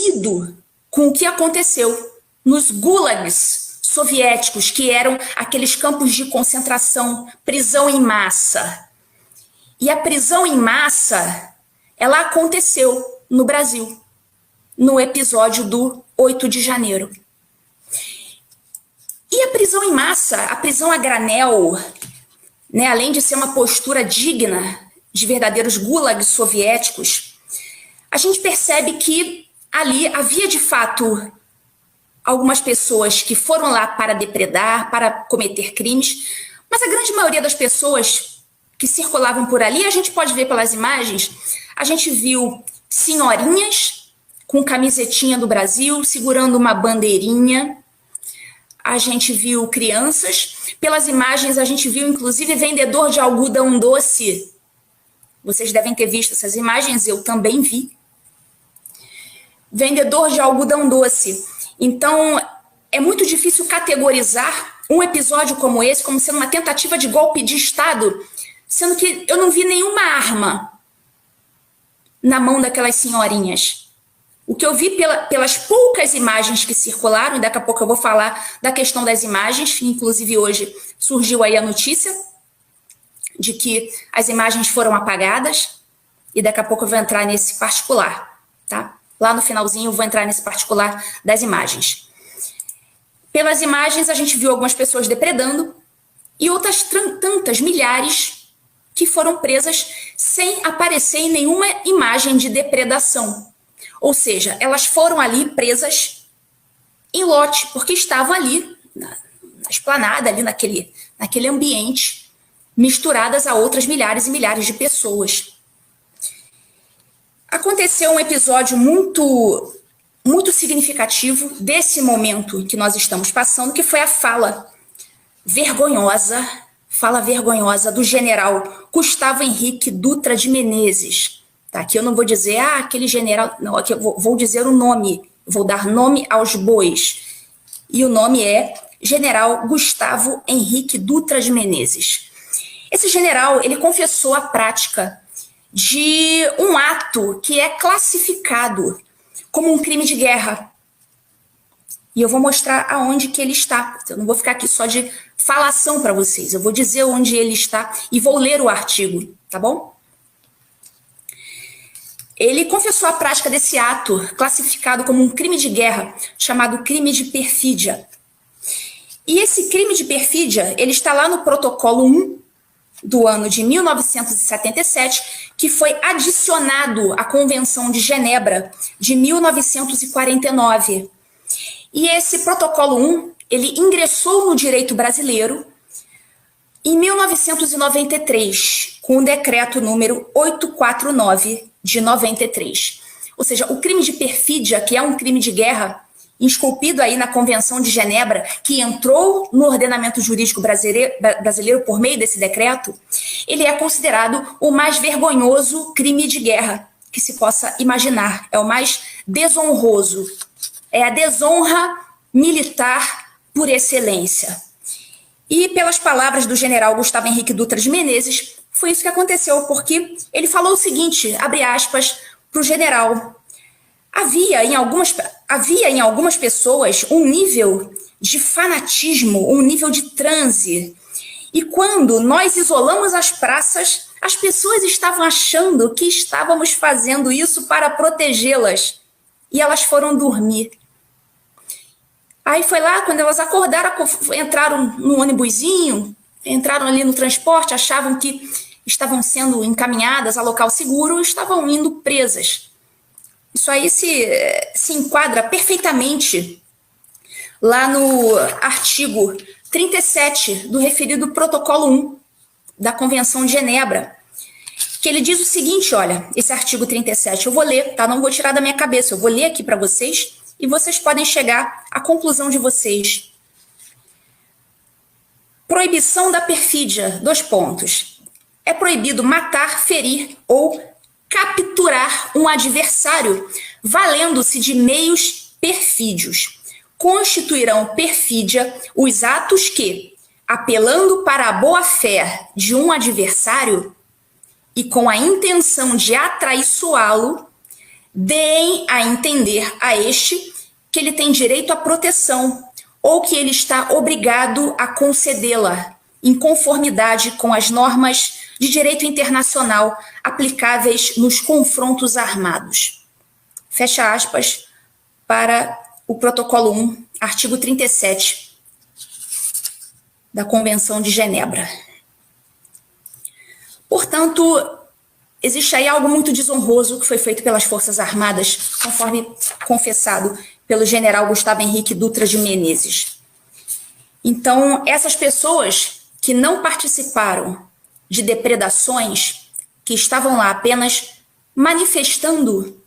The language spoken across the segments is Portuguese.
parecido com o que aconteceu nos gulags soviéticos, que eram aqueles campos de concentração, prisão em massa. E a prisão em massa, ela aconteceu no Brasil, no episódio do 8 de janeiro. E a prisão em massa, a prisão a granel, né, além de ser uma postura digna de verdadeiros gulags soviéticos, a gente percebe que ali havia de fato algumas pessoas que foram lá para depredar, para cometer crimes, mas a grande maioria das pessoas que circulavam por ali, a gente pode ver pelas imagens, a gente viu senhorinhas com camisetinha do Brasil, segurando uma bandeirinha, a gente viu crianças, pelas imagens a gente viu inclusive vendedor de algodão doce. Vocês devem ter visto essas imagens, eu também vi. Vendedor de algodão doce. Então, é muito difícil categorizar um episódio como esse como sendo uma tentativa de golpe de Estado, sendo que eu não vi nenhuma arma na mão daquelas senhorinhas. O que eu vi pelas poucas imagens que circularam, e daqui a pouco eu vou falar da questão das imagens, inclusive hoje surgiu aí a notícia de que as imagens foram apagadas, e daqui a pouco eu vou entrar nesse particular, tá? Lá no finalzinho eu vou entrar nesse particular das imagens. Pelas imagens a gente viu algumas pessoas depredando e outras tantas, milhares, que foram presas sem aparecer em nenhuma imagem de depredação. Ou seja, elas foram ali presas em lote, porque estavam ali na esplanada, ali naquele ambiente, misturadas a outras milhares e milhares de pessoas. Aconteceu um episódio muito, muito significativo desse momento que nós estamos passando, que foi a fala vergonhosa do general Gustavo Henrique Dutra de Menezes. Tá, aqui eu não vou dizer, aquele general, não, aqui eu vou dizer o nome, vou dar nome aos bois. E o nome é General Gustavo Henrique Dutra de Menezes. Esse general, ele confessou a prática de um ato que é classificado como um crime de guerra. E eu vou mostrar aonde que ele está. Eu não vou ficar aqui só de falação para vocês. Eu vou dizer onde ele está e vou ler o artigo, tá bom? Ele confessou a prática desse ato classificado como um crime de guerra, chamado crime de perfídia. E esse crime de perfídia, ele está lá no protocolo 1 do ano de 1977, que foi adicionado à Convenção de Genebra de 1949. E esse protocolo 1, ele ingressou no direito brasileiro em 1993, com o decreto número 849 de 93. Ou seja, o crime de perfídia, que é um crime de guerra, esculpido aí na Convenção de Genebra, que entrou no ordenamento jurídico brasileiro por meio desse decreto, ele é considerado o mais vergonhoso crime de guerra que se possa imaginar. É o mais desonroso. É a desonra militar por excelência. E pelas palavras do general Gustavo Henrique Dutra de Menezes, foi isso que aconteceu, porque ele falou o seguinte, abre aspas, para o general: Havia em algumas pessoas um nível de fanatismo, um nível de transe. E quando nós isolamos as praças, as pessoas estavam achando que estávamos fazendo isso para protegê-las. E elas foram dormir. Aí foi lá, quando elas acordaram, entraram no ônibusinho, entraram ali no transporte, achavam que estavam sendo encaminhadas a local seguro e estavam indo presas. Isso aí se enquadra perfeitamente lá no artigo 37 do referido protocolo 1 da Convenção de Genebra, que ele diz o seguinte, olha, esse artigo 37, eu vou ler, tá? Não vou tirar da minha cabeça, eu vou ler aqui para vocês e vocês podem chegar à conclusão de vocês. Proibição da perfídia, 2 pontos. É proibido matar, ferir ou capturar um adversário, valendo-se de meios perfídios. Constituirão perfídia os atos que, apelando para a boa-fé de um adversário e com a intenção de atraiçoá-lo, deem a entender a este que ele tem direito à proteção ou que ele está obrigado a concedê-la em conformidade com as normas de direito internacional aplicáveis nos confrontos armados. Fecha aspas para o protocolo 1, artigo 37 da Convenção de Genebra. Portanto, existe aí algo muito desonroso que foi feito pelas Forças Armadas, conforme confessado pelo general Gustavo Henrique Dutra de Menezes. Então, essas pessoas que não participaram de depredações, que estavam lá apenas manifestando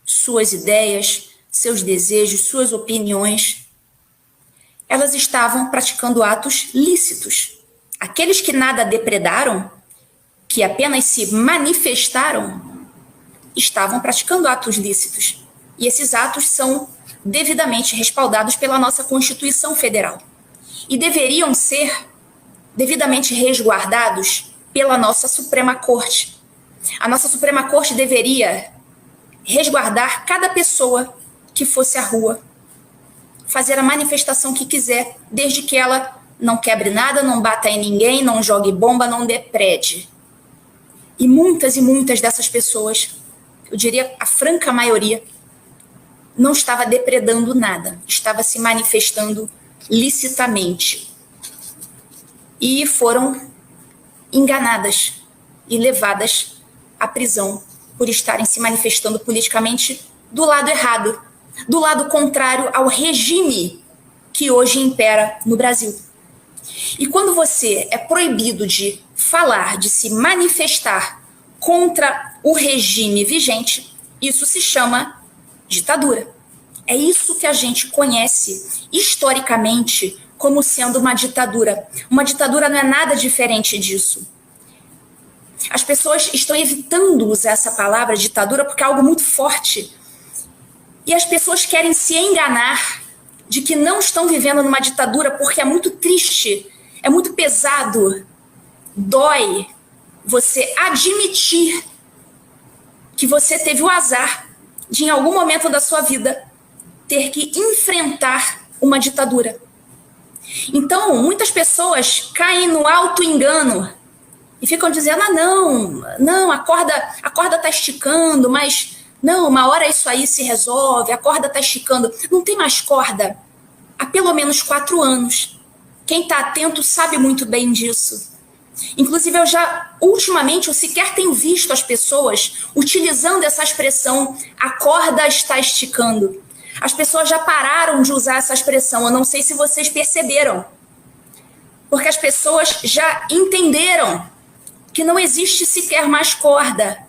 suas ideias, seus desejos, suas opiniões, elas estavam praticando atos lícitos. Aqueles que nada depredaram, que apenas se manifestaram, estavam praticando atos lícitos. E esses atos são devidamente respaldados pela nossa Constituição Federal. E deveriam ser devidamente resguardados pela nossa Suprema Corte. A nossa Suprema Corte deveria resguardar cada pessoa que fosse à rua, fazer a manifestação que quiser, desde que ela não quebre nada, não bata em ninguém, não jogue bomba, não deprede. E muitas dessas pessoas, eu diria a franca maioria, não estava depredando nada, estava se manifestando licitamente. E foram enganadas e levadas à prisão por estarem se manifestando politicamente do lado errado, do lado contrário ao regime que hoje impera no Brasil. E quando você é proibido de falar, de se manifestar contra o regime vigente, isso se chama ditadura. É isso que a gente conhece historicamente como sendo uma ditadura. Uma ditadura não é nada diferente disso. As pessoas estão evitando usar essa palavra ditadura porque é algo muito forte. E as pessoas querem se enganar de que não estão vivendo numa ditadura porque é muito triste, é muito pesado, dói você admitir que você teve o azar de, em algum momento da sua vida, ter que enfrentar uma ditadura. Então, muitas pessoas caem no auto-engano e ficam dizendo, não, a corda tá esticando, mas não, uma hora isso aí se resolve, a corda tá esticando. Não tem mais corda há pelo menos 4 anos. Quem está atento sabe muito bem disso. Inclusive, ultimamente, eu sequer tenho visto as pessoas utilizando essa expressão, a corda está esticando. As pessoas já pararam de usar essa expressão, eu não sei se vocês perceberam. Porque as pessoas já entenderam que não existe sequer mais corda.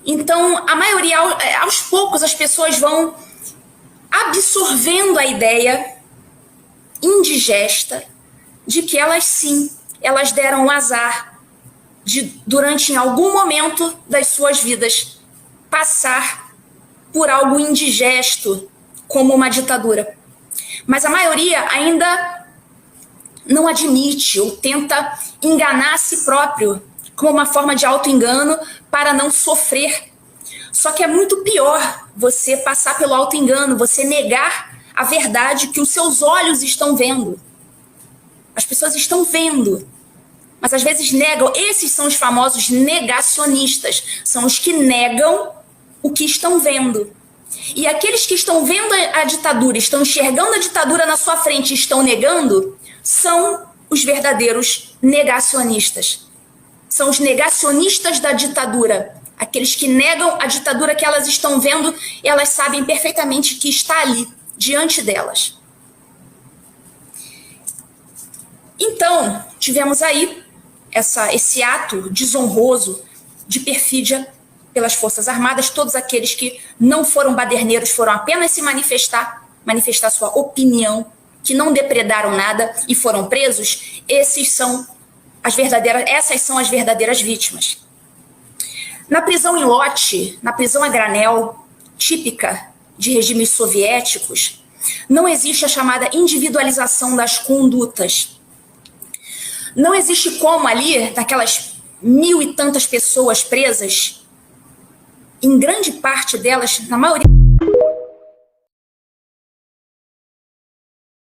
Então, a maioria, aos poucos, as pessoas vão absorvendo a ideia indigesta de que elas sim, elas deram o azar de, durante em algum momento das suas vidas, passar por algo indigesto, como uma ditadura. Mas a maioria ainda não admite ou tenta enganar a si próprio como uma forma de auto-engano para não sofrer. Só que é muito pior você passar pelo auto-engano, você negar a verdade que os seus olhos estão vendo. As pessoas estão vendo, mas às vezes negam. Esses são os famosos negacionistas, são os que negam o que estão vendo. E aqueles que estão vendo a ditadura, estão enxergando a ditadura na sua frente e estão negando, são os verdadeiros negacionistas. São os negacionistas da ditadura. Aqueles que negam a ditadura que elas estão vendo, elas sabem perfeitamente que está ali, diante delas. Então, tivemos aí esse ato desonroso de perfídia pelas Forças Armadas. Todos aqueles que não foram baderneiros foram apenas se manifestar sua opinião, que não depredaram nada e foram presos. Essas são as verdadeiras vítimas. Na prisão em lote, na prisão a granel, típica de regimes soviéticos, não existe a chamada individualização das condutas. Não existe como ali, daquelas 1000 e tantas pessoas presas, em grande parte delas, na maioria